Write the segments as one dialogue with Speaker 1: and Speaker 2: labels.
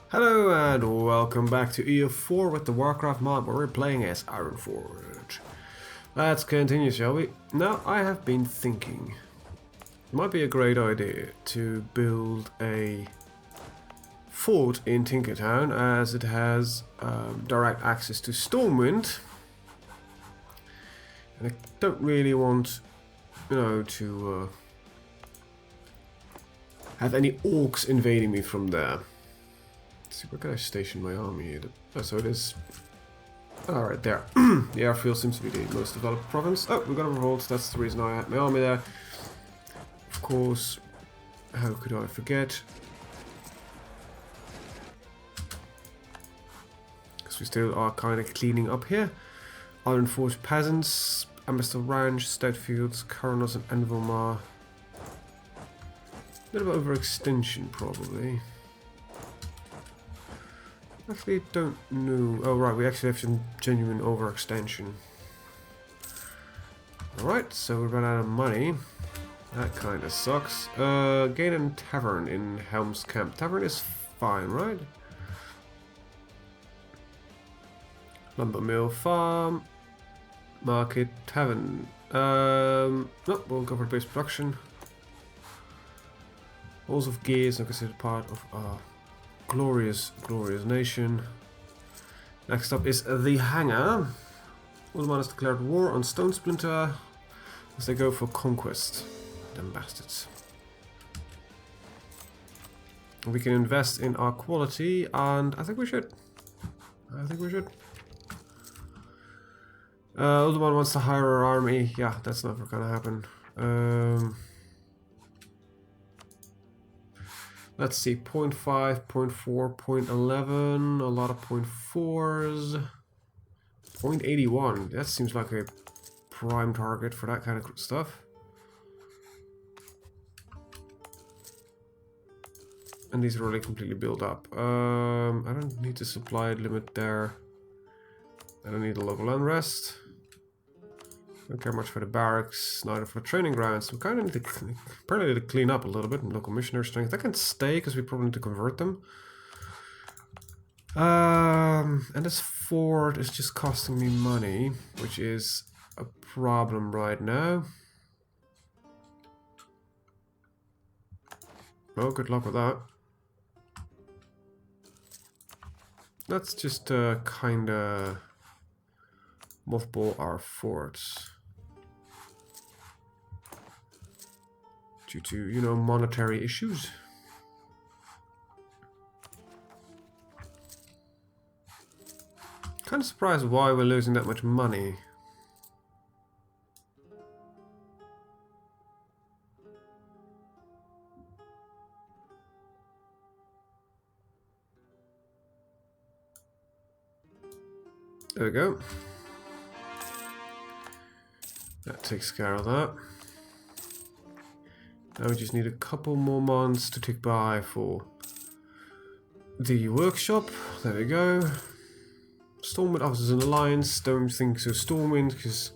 Speaker 1: Hello and welcome back to EU4 with the Warcraft mod where we're playing as IronForge. Let's continue, shall we? Now, I have been thinking it might be a great idea to build a fort in Tinkertown as it has direct access to Stormwind. And I don't really want, to have any orcs invading me from there. Let's see, where can I station my army? Oh, so it is. Alright, there. The airfield seems to be the most developed province. Oh, we got a revolt. That's the reason I had my army there. Of course, how could I forget? Because we still are kind of cleaning up here. IronForge peasants, Ambassador Ranch, Stoutfields, Coronos, and Envilmar. A bit of overextension, probably. Actually, don't know. Oh, right, we actually have some genuine overextension. Alright, so we ran out of money. That kind of sucks. Gain a tavern in Helm's Camp. Tavern is fine, right? Lumber mill, farm, market, tavern. Nope, we'll go for base production. Halls of Gear is not considered part of our glorious nation. Next up is the Hangar. Ulman has declared war on Stone Splinter as they go for conquest. Them bastards. We can invest in our quality, and I think we should. Ulman wants to hire our army. Yeah, that's never gonna happen. Let's see, 0.5, 0.4, 0.11, a lot of 0.4s. 0.81, that seems like a prime target for that kind of stuff. And these are already completely built up. I don't need the supply limit there. I don't need the local unrest. Don't care much for the barracks, neither for training grounds. We kind of need to, apparently need to clean up a little bit. Local missionary strength. They can stay because we probably need to convert them. And this fort is just costing me money, which is a problem right now. Oh, good luck with that. Let's just kind of mothball our forts. Due to, you know, monetary issues. Kind of surprised why we're losing that much money. There we go. That takes care of that. Now we just need a couple more months to tick by for the workshop. There we go. Stormwind officers in alliance. Don't think so Stormwind, because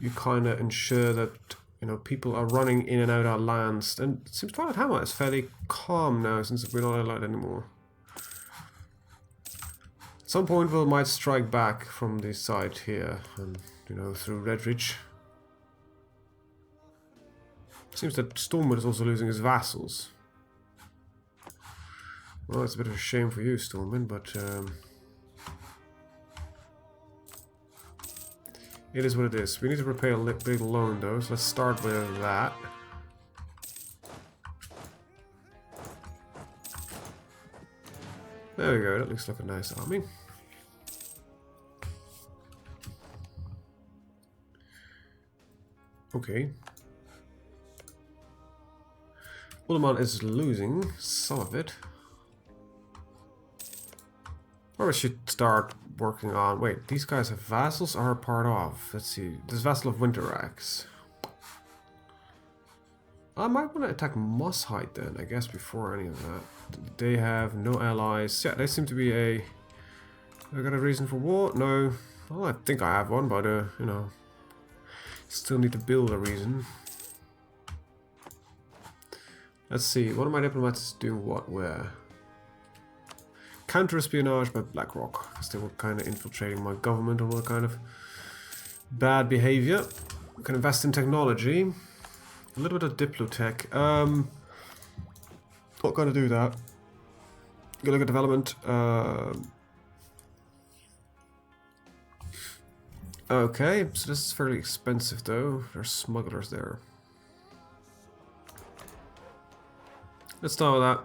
Speaker 1: you kind of ensure that, you know, people are running in and out our lands. And it seems Twilight Hammer is fairly calm now since we're not allowed anymore. At some point we might strike back from this side here, and, you know, through Redridge. Seems that Stormwind is also losing his vassals. Well, it's a bit of a shame for you, Stormwind, but it is what it is. We need to repay a big loan, though, so let's start with that. There we go, that looks like a nice army. Okay. Ulman is losing some of it. Or we should start working on... Wait, these guys have vassals or are part of? Let's see. This vassal of Winteraxe. I might want to attack Mosshide then, I guess, before any of that. They have no allies. Yeah, they seem to be a... I got a reason for war? No. Well, I think I have one, but, you know... Still need to build a reason. Let's see, one of my diplomats is doing what, where? counter-espionage by BlackRock, because they were kind of infiltrating my government and all kind of bad behavior. We can invest in technology. A little bit of Diplotech. Not gonna do that. Go look at development. Okay, so this is fairly expensive though. There's smugglers there. Let's start with that.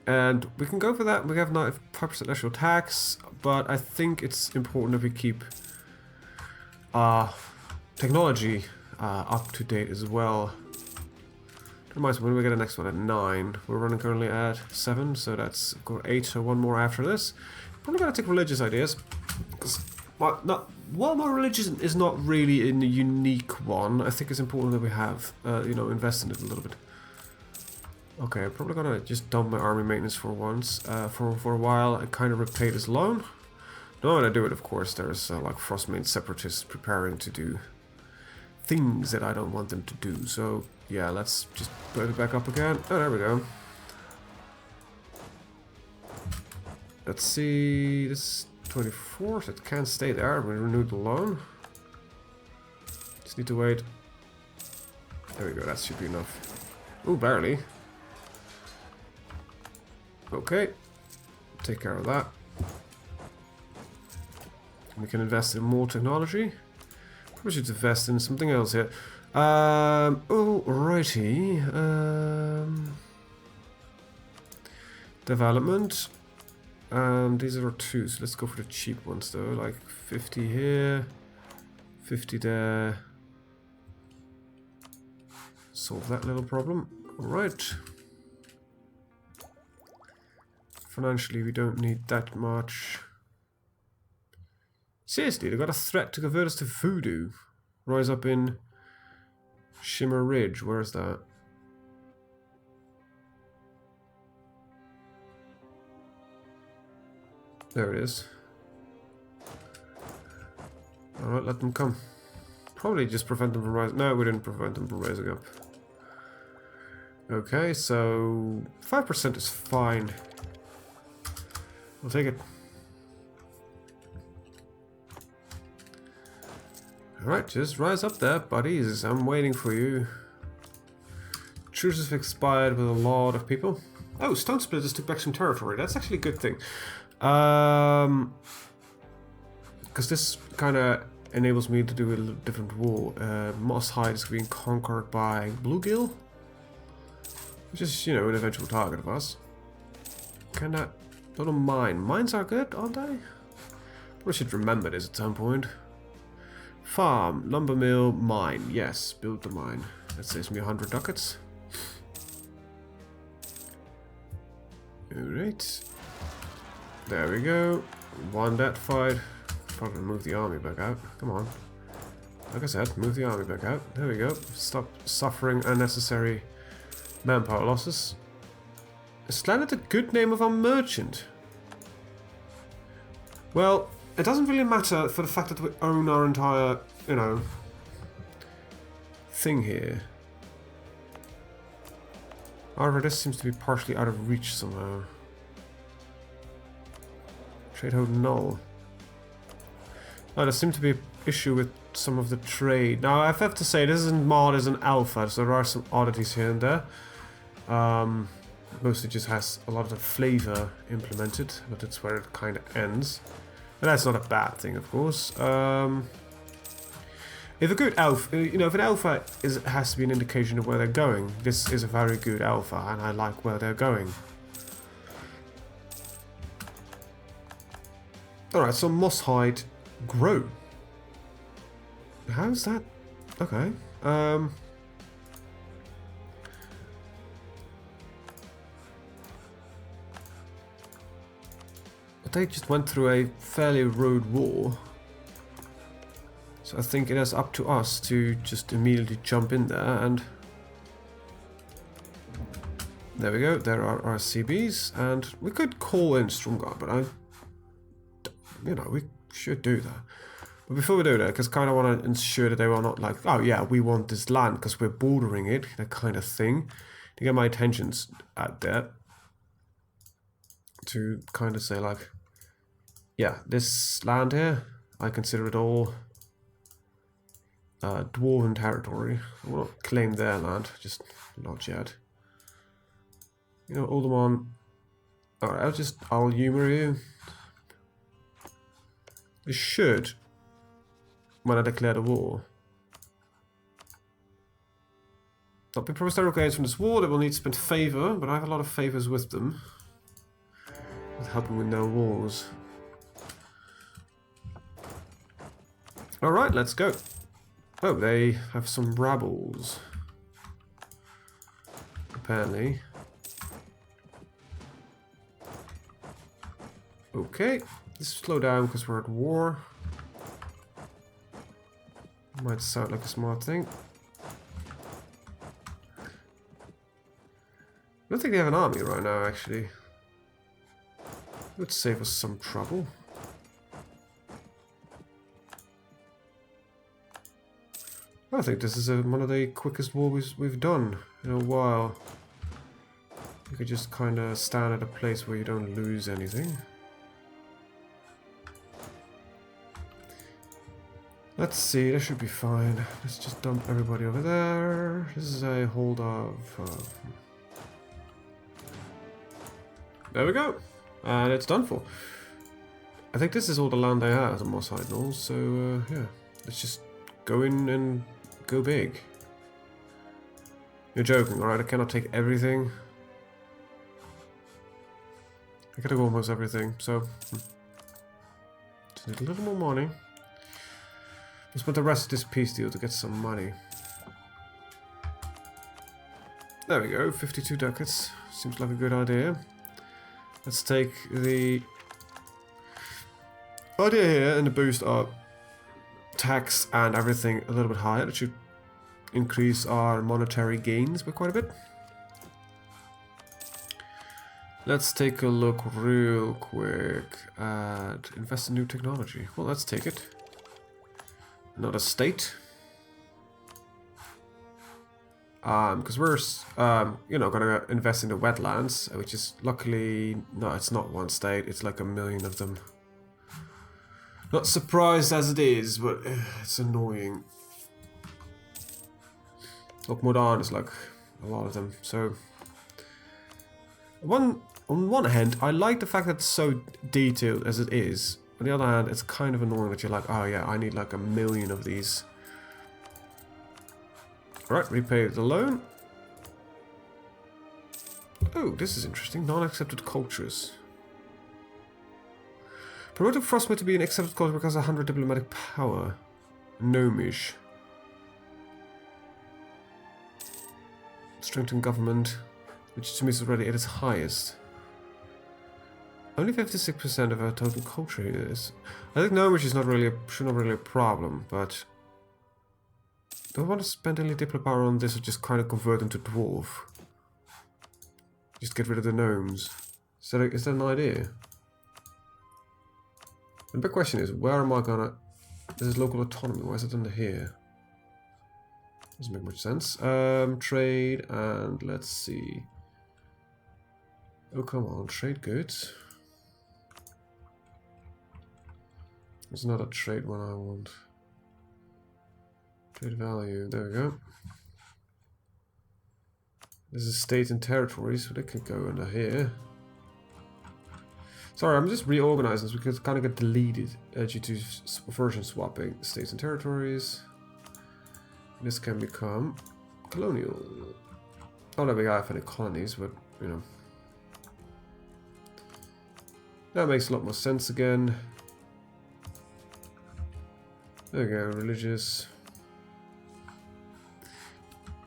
Speaker 1: And we can go for that. We have 5% national tax, but I think it's important that we keep technology up to date as well. Reminds me, when we get the next one at 9, we're running currently at 7, so that's 8, so one more after this. Probably gonna take religious ideas, because while my religion is not really a unique one, I think it's important that we have, you know, invest in it a little bit. Okay, I'm probably gonna just dump my army maintenance for once, for a while, and kind of repay this loan. Now when I do it, of course, there's like Frostmane separatists preparing to do things that I don't want them to do. So yeah, let's just put it back up again. Oh, there we go. Let's see, this 24th, it can't stay there. We renewed the loan. Just need to wait. There we go, that should be enough. Ooh, barely. Okay, take care of that. We can invest in more technology. Probably should invest in something else here. Alrighty. Development. These are 2, so let's go for the cheap ones though. Like 50 here, 50 there. Solve that little problem. Alright. Financially, we don't need that much. Seriously, they got a threat to convert us to voodoo. Rise up in Shimmer Ridge. Where's that? There it is. Alright, let them come. Probably just prevent them from rising. No, we didn't prevent them from rising up. Okay, so 5% is fine. We'll take it. Alright, just rise up there, buddies. I'm waiting for you. Truces have expired with a lot of people. Oh, Stone Splitters took back some territory. That's actually a good thing. Because this kind of enables me to do a little different war. Moss Hide is being conquered by Bluegill, which is, you know, an eventual target of us. Can that... Little mine. Mines are good, aren't they? Probably should remember this at some point. Farm, lumber mill, mine. Yes, build the mine. That saves me 100 ducats. Alright. There we go. Won that fight. Probably move the army back out. Come on. Like I said, move the army back out. There we go. Stop suffering unnecessary manpower losses. Is Planet a good name of our merchant? Well, it doesn't really matter for the fact that we own our entire, you know, thing here. However, this seems to be partially out of reach somehow. Trade hold null. Oh, there seems to be an issue with some of the trade. Now, I have to say, this isn't mod, it's an alpha, so there are some oddities here and there. Mostly just has a lot of the flavor implemented, but that's where it kind of ends. And that's not a bad thing, of course. If a good alpha, you know, if an alpha has to be an indication of where they're going, this is a very good alpha, and I like where they're going. Alright, so Moss Hide grow. How's that? Okay. They just went through a fairly rude war. So I think it is up to us to just immediately jump in there and... There we go, there are our CBs, and we could call in Stromgarde, but you know, we should do that. But before we do that, because I kind of want to ensure that they are not like, oh yeah, we want this land because we're bordering it, that kind of thing. To get my attentions out there. to kind of say like, yeah, this land here, I consider it all Dwarven territory. I will not claim their land, just not yet. You know, Alderman. Alright, I'll humor you. I should, when I declare the war, not be promised gains from this war. They will need to spend favor, but I have a lot of favors with them, with helping with their wars. Alright, let's go. Oh, they have some rabbles, apparently. Okay, let's slow down because we're at war. Might sound like a smart thing. I don't think they have an army right now, actually. It would save us some trouble. I think this is one of the quickest wars we've done in a while. You could just kind of stand at a place where you don't lose anything. Let's see, that should be fine. Let's just dump everybody over there. This is a hold of... there we go. And it's done for. I think this is all the land I have on Moss Hide Knolls, so yeah. Let's just go in and go big. You're joking, alright? I cannot take everything. I gotta go almost everything, so... just need a little more money. Let's put the rest of this peace deal to get some money. There we go, 52 ducats. Seems like a good idea. Let's take the idea here and boost our tax and everything a little bit higher. It should increase our monetary gains by quite a bit. Let's take a look real quick at invest in new technology. Well, let's take it. Another state. Because we're, you know, gonna invest in the wetlands, which is luckily, no, it's not one state, it's like 1 million of them. Not surprised as it is, but it's annoying. Modern is like a lot of them, so... on one hand, I like the fact that it's so detailed as it is. On the other hand, it's kind of annoying that you're like, oh yeah, I need like 1 million of these. Right, repay the loan. Oh, this is interesting. Non-accepted cultures. Promoted Frostmate to be an accepted culture because of 100 diplomatic power. Gnomish. Strengthen government, which to me is already at its highest. Only 56% of our total culture is. I think Gnomish is not really a problem, but do I want to spend any diplo power on this or just kind of convert them to dwarf? Just get rid of the gnomes. Is that an idea? The big question is, where am I gonna... This is local autonomy, why is it under here? Doesn't make much sense. Trade, and let's see. Oh, come on, trade goods. There's not a trade one I want. Trade value, there we go. This is states and territories, so they can go under here. Sorry, I'm just reorganizing this because it kind of got deleted due to version swapping. States and territories. This can become colonial. Not that we have any colonies, but you know. That makes a lot more sense again. There we go, religious.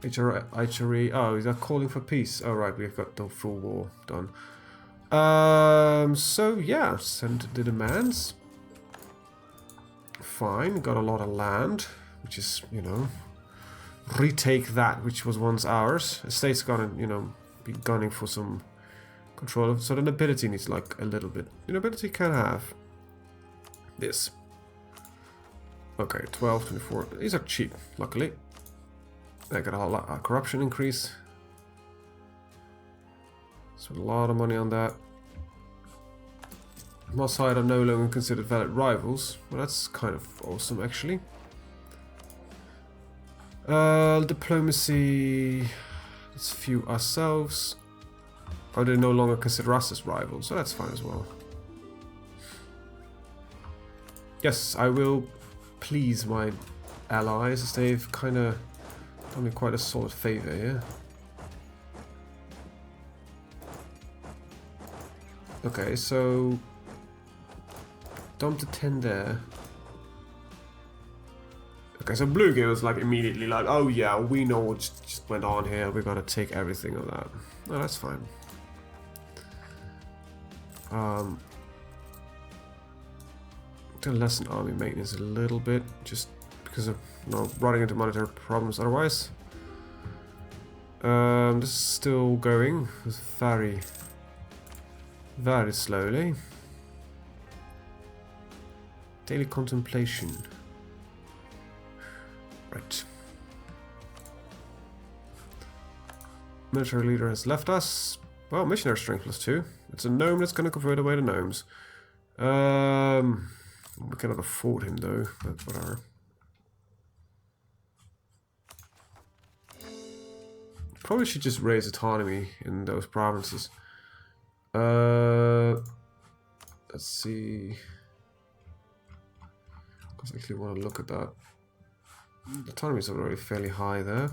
Speaker 1: HRE. Oh, is that calling for peace? Oh, right, we've got the full war done. So yeah, send the demands. Fine, got a lot of land, which is, you know, retake that which was once ours. The state's gonna, you know, be gunning for some control of. So the nobility needs like a little bit. The nobility can have this. Okay, 12, 24. These are cheap, luckily. I got a lot of corruption increase. Spent a lot of money on that. Moss Hide are no longer considered valid rivals. Well, that's kind of awesome, actually. Diplomacy. Let's view ourselves. Oh, they no longer consider us as rivals, so that's fine as well. Yes, I will please my allies, as they've kind of done me quite a solid favor here. Okay, so dump the 10 there. Okay, so Bluegill was like immediately like, oh yeah, we know what just went on here, we're gonna take everything of that. No, that's fine. To lessen army maintenance a little bit, just because of running into monetary problems otherwise. This is still going very, very slowly. Daily contemplation. Right. Military leader has left us. Well, missionary strength +2. It's a gnome that's going to convert away the gnomes. We cannot afford him though, but whatever. Probably should just raise autonomy in those provinces. Let's see. I actually want to look at that. The autonomy is already fairly high there.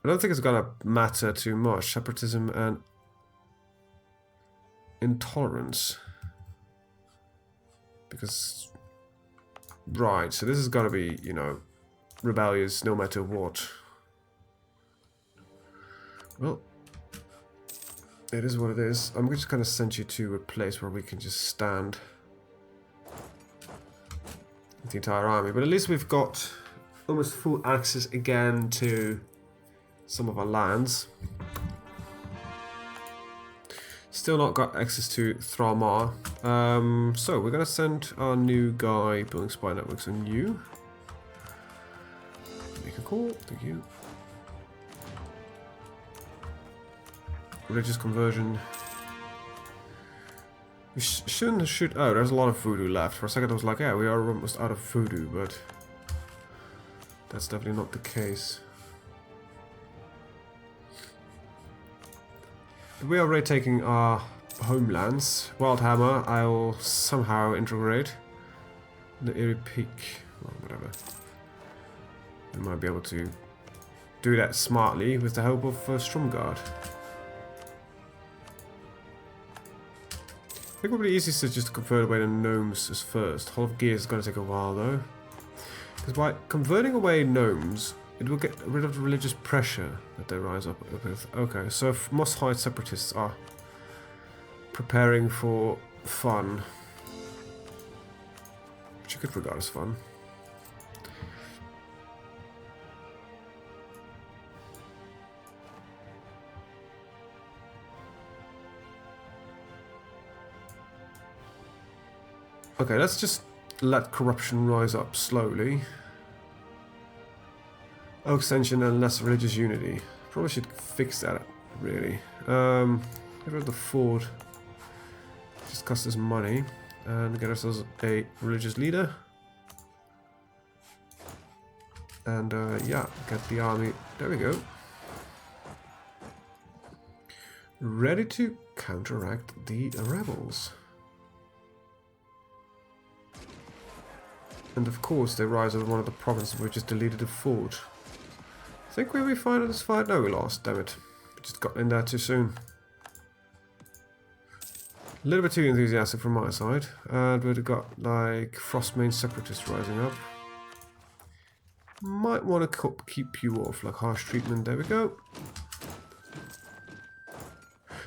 Speaker 1: I don't think it's gonna matter too much. Separatism and intolerance. Because, right, so this is gonna be, you know, rebellious no matter what. Well, it is what it is. I'm just gonna send you to a place where we can just stand with the entire army. But at least we've got almost full access again to some of our lands. Still not got access to Thramar. So we're gonna send our new guy building spy networks on you. Make a call. Thank you. Religious conversion. We shouldn't shoot. Oh, there's a lot of voodoo left. For a second I was like, yeah, we are almost out of voodoo, but that's definitely not the case. We are already taking our homelands. Wildhammer, I'll somehow integrate. The Eerie Peak, well, whatever. We might be able to do that smartly with the help of Stromgard. I think it would be easiest to just convert away the gnomes as first. Hall of Gears is going to take a while though. Because by converting away gnomes, it will get rid of the religious pressure that they rise up with. Okay, so if Moss Hide separatists are preparing for fun, which you could regard as fun. Okay, let's just let corruption rise up slowly. Oh, extension and less religious unity. Probably should fix that, really. Get rid of the fort. Just cost us money. And get ourselves a religious leader. And yeah, get the army. There we go. Ready to counteract the rebels. And of course they rise over one of the provinces which just deleted the fort. I think we'll be fine in this fight. No, we lost, damn it. We just got in there too soon. A little bit too enthusiastic from my side. And we've got like Frostmane separatists rising up. Might want to keep you off, like harsh treatment. There we go.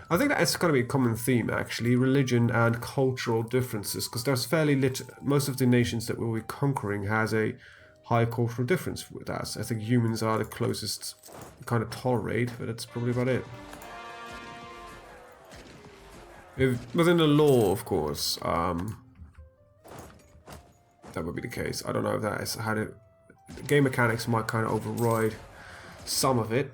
Speaker 1: I think that's going to be a common theme, actually, religion and cultural differences, because there's most of the nations that we'll be conquering has a high cultural difference with us. I think humans are the closest we kind of tolerate, but that's probably about it. Within the law, of course, that would be the case. I don't know if that is how the game mechanics might kind of override some of it.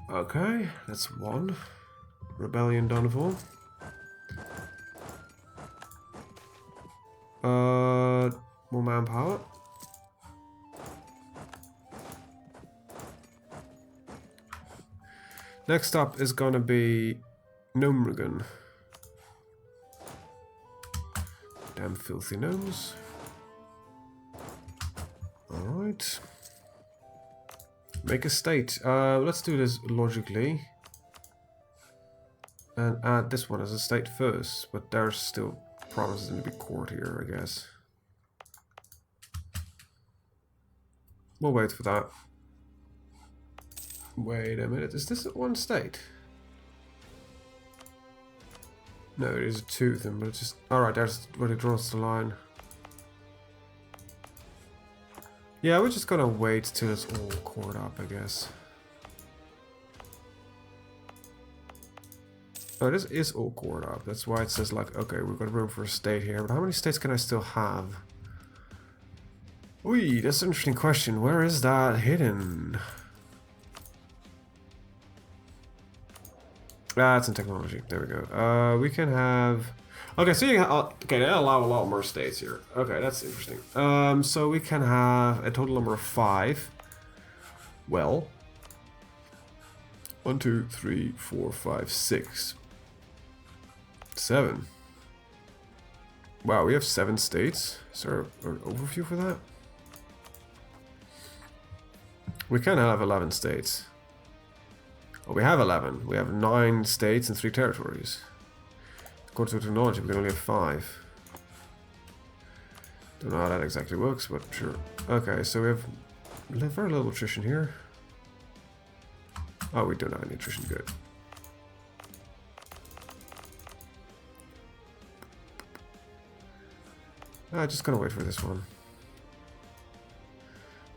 Speaker 1: Okay, that's one. Rebellion done for. More manpower. Next up is gonna be Gnomrigan. Damn filthy gnomes. Alright. Make a state. Let's do this logically. And add this one as a state first, but there's still provinces in the big court here, I guess. We'll wait for that. Wait a minute, is this one state? No, it is two of them, but it's just... Alright, there's where it draws the line. Yeah, we're just gonna wait till it's all cored up, I guess. Oh, this is all cored up. That's why it says, like, okay, we've got room for a state here. But how many states can I still have? Ui, that's an interesting question. Where is that hidden? Ah, it's in technology. There we go. We can have... Okay, so you can... okay, they allow a lot more states here. Okay, that's interesting. So we can have a total number of 5. Well... 1, 2, 3, 4, 5, 6. 7. Wow, we have 7 states. Is there an overview for that? We can have 11 states. Oh, we have 11. We have 9 states and 3 territories. According to technology, we can only have 5. Don't know how that exactly works, but sure. Okay, so we have very little attrition here. Oh, we don't have any attrition. Good. Just gonna wait for this one.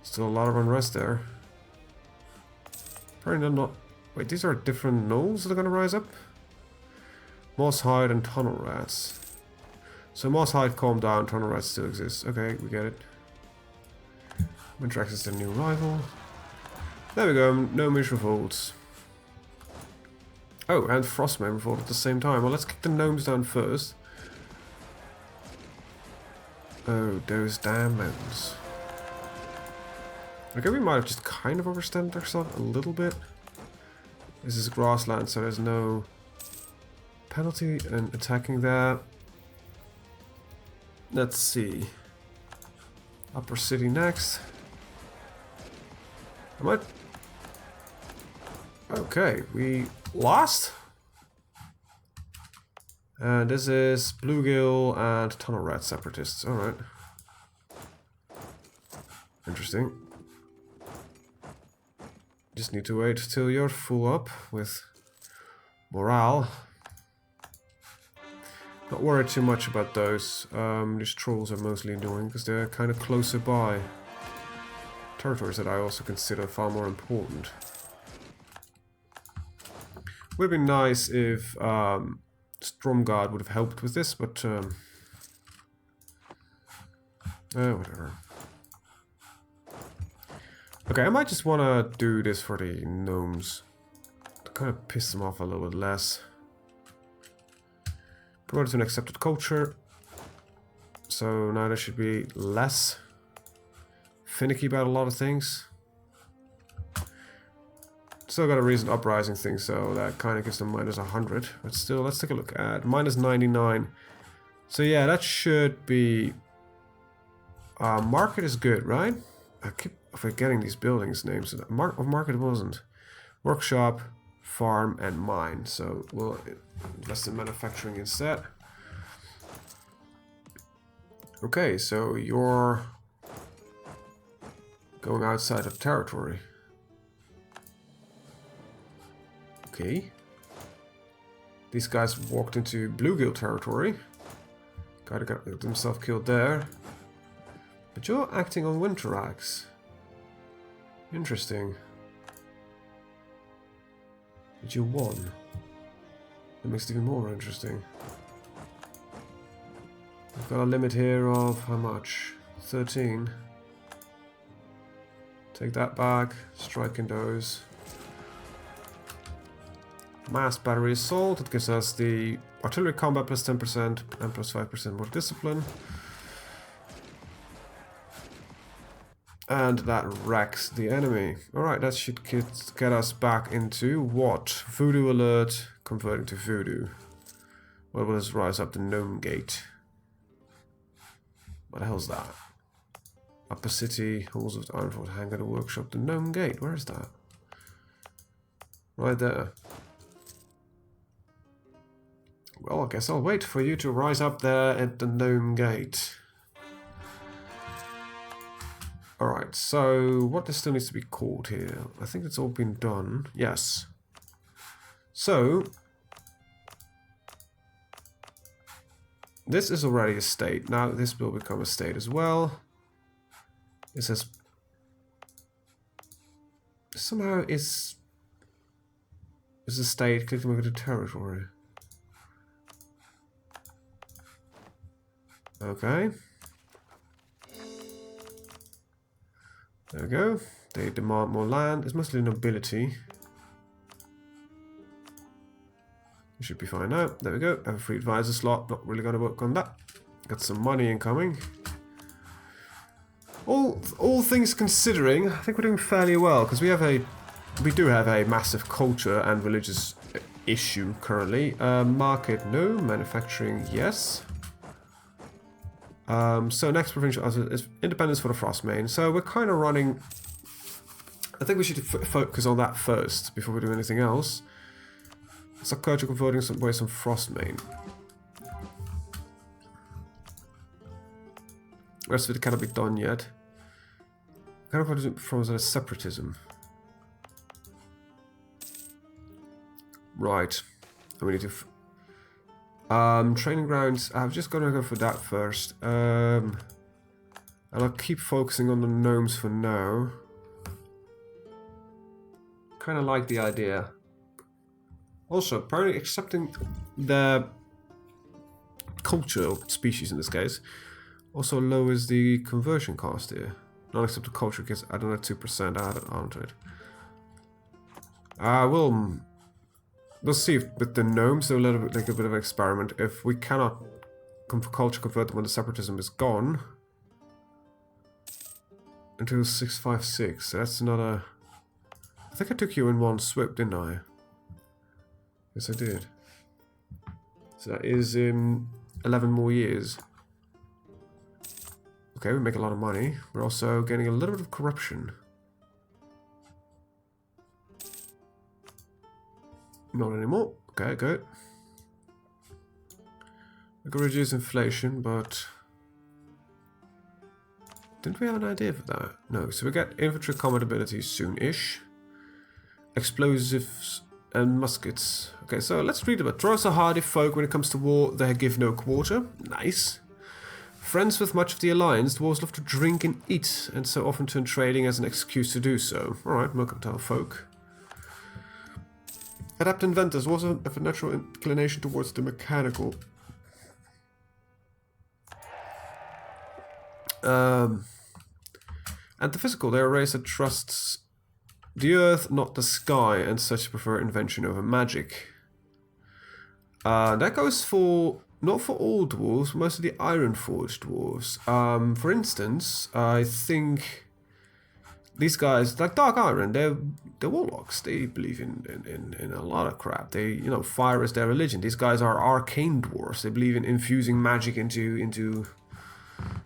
Speaker 1: Still a lot of unrest there. Apparently not... Wait, these are different gnolls that are gonna rise up? Moss hide and tunnel rats. So moss hide calmed down, tunnel rats still exist. Okay, we get it. Wintrax is the new rival. There we go, no Mish revolts. Oh, and Frostmane revolt at the same time. Well, let's kick the gnomes down first. Oh, those damn mountains. Okay, we might have just kind of overstepped ourselves a little bit. This is grassland, so there's no penalty in attacking that. Let's see. Upper city next. I might... Okay, we lost? And this is Bluegill and Tunnel Rat Separatists. Alright. Interesting. Just need to wait till you're full up with morale. Not worried too much about those. These trolls are mostly annoying because they're kind of closer by. Territories that I also consider far more important. Would have been nice if Stromguard would have helped with this, but whatever. Okay, I might just want to do this for the gnomes to kind of piss them off a little bit less. Promoted to an accepted culture, so now there should be less finicky about a lot of things. Still got a recent uprising thing, so that kind of gives them minus 100. But still, let's take a look at minus 99. So yeah, that should be... market is good, right? I keep forgetting these buildings' names. Market wasn't. Workshop, farm, and mine. So we'll invest in manufacturing instead. Okay, so you're going outside of territory. Okay. These guys walked into Bluegill territory. Gotta get themselves killed there. But you're acting on Wintrax. Interesting. But you won. That makes it even more interesting. We've got a limit here of how much? 13. Take that back. Striking those. Mass battery assault. It gives us the artillery combat plus 10% and plus 5% more discipline. And that wrecks the enemy. Alright, that should get us back into what? Voodoo alert, converting to voodoo. What will this rise up the gnome gate? What the hell's that? Upper city, halls of the IronForge, hangar, the workshop, the gnome gate. Where is that? Right there. Well, I guess I'll wait for you to rise up there at the gnome gate. Alright, so what still needs to be called here? I think it's all been done. Yes. So, this is already a state. Now this will become a state as well. It says somehow is a state. Click to move to territory. Okay. There we go. They demand more land. It's mostly nobility. We should be fine now. There we go. Have a free advisor slot. Not really going to work on that. Got some money incoming. All things considering, I think we're doing fairly well because we do have a massive culture and religious issue currently. Market, no. Manufacturing, yes. So next provincial is independence for the Frostmane. So we're kind of running. I think we should focus on that first before we do anything else. So culture converting some Frostmane. The rest of it cannot be done yet. Kind of from a separatism. Right. And we need to. Training grounds. I'm just gonna go for that first. And I'll keep focusing on the gnomes for now. Kind of like the idea. Also, apparently accepting the culture species in this case also lowers the conversion cost here. Non-accepted culture gets I don't know 2% added onto it. We'll see if with the gnomes they're a little bit like a bit of an experiment. If we cannot culture convert them when the separatism is gone until 656, so that's another. I think I took you in one swoop, didn't I? Yes, I did. So that is in 11 more years. Okay, we make a lot of money. We're also getting a little bit of corruption. Not anymore. Okay, good. We can reduce inflation, but didn't we have an idea for that? No. So we get infantry combat abilities soon-ish. Explosives and muskets. Okay, so let's read about. Dwarves are hardy folk when it comes to war. They give no quarter. Nice. Friends with much of the alliance, dwarves love to drink and eat, and so often turn trading as an excuse to do so. Alright, mercantile folk. Adept inventors also have a natural inclination towards the mechanical. And the physical, they are a race that trusts the earth, not the sky, and such prefer invention over magic. That goes for, not for all dwarves, most of the IronForge dwarves. For instance, I think these guys, like Dark Iron, they're warlocks. They believe in a lot of crap. They, you know, fire is their religion. These guys are arcane dwarves. They believe in infusing magic into.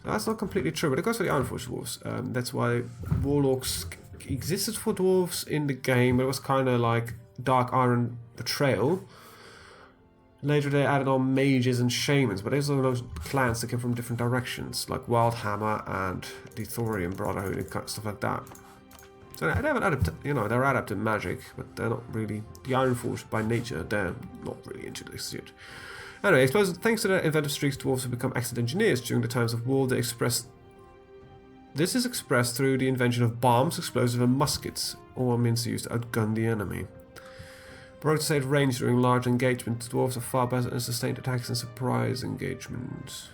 Speaker 1: That's not completely true, but it goes for the IronForge dwarves. That's why warlocks existed for dwarves in the game, but it was kind of like Dark Iron Betrayal. Later they added on mages and shamans, but those are those clans that came from different directions, like Wildhammer and the Thorian Brotherhood and stuff like that. So they haven't adapted, you know, they're adept in magic, but they're not really, the IronForge by nature, they're not really into this shit. Anyway, thanks to their inventive streaks, dwarves have become excellent engineers. During the times of war, this is expressed through the invention of bombs, explosives, and muskets, all means used to outgun the enemy. Rotate range during large engagements, dwarves are far better at sustained attacks and surprise engagements.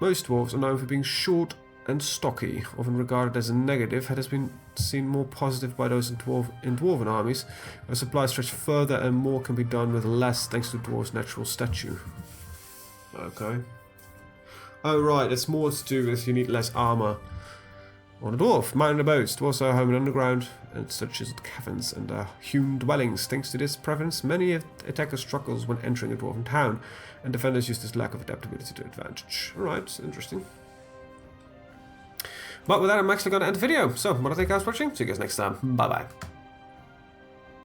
Speaker 1: Most dwarves are known for being short and stocky, often regarded as a negative, has been seen more positive by those in Dwarven armies, where supplies stretch further and more can be done with less thanks to Dwarves' natural stature. Okay. Oh right, it's more to do with you need less armor on a dwarf. Mountain abodes. Dwarves are home in underground and such as caverns and hewn dwellings. Thanks to this preference, many attackers struggles when entering a dwarven town, and defenders use this lack of adaptability to advantage. Alright, interesting. But with that, I'm actually going to end the video. So, I want to thank you guys for watching. See you guys next time. Bye bye.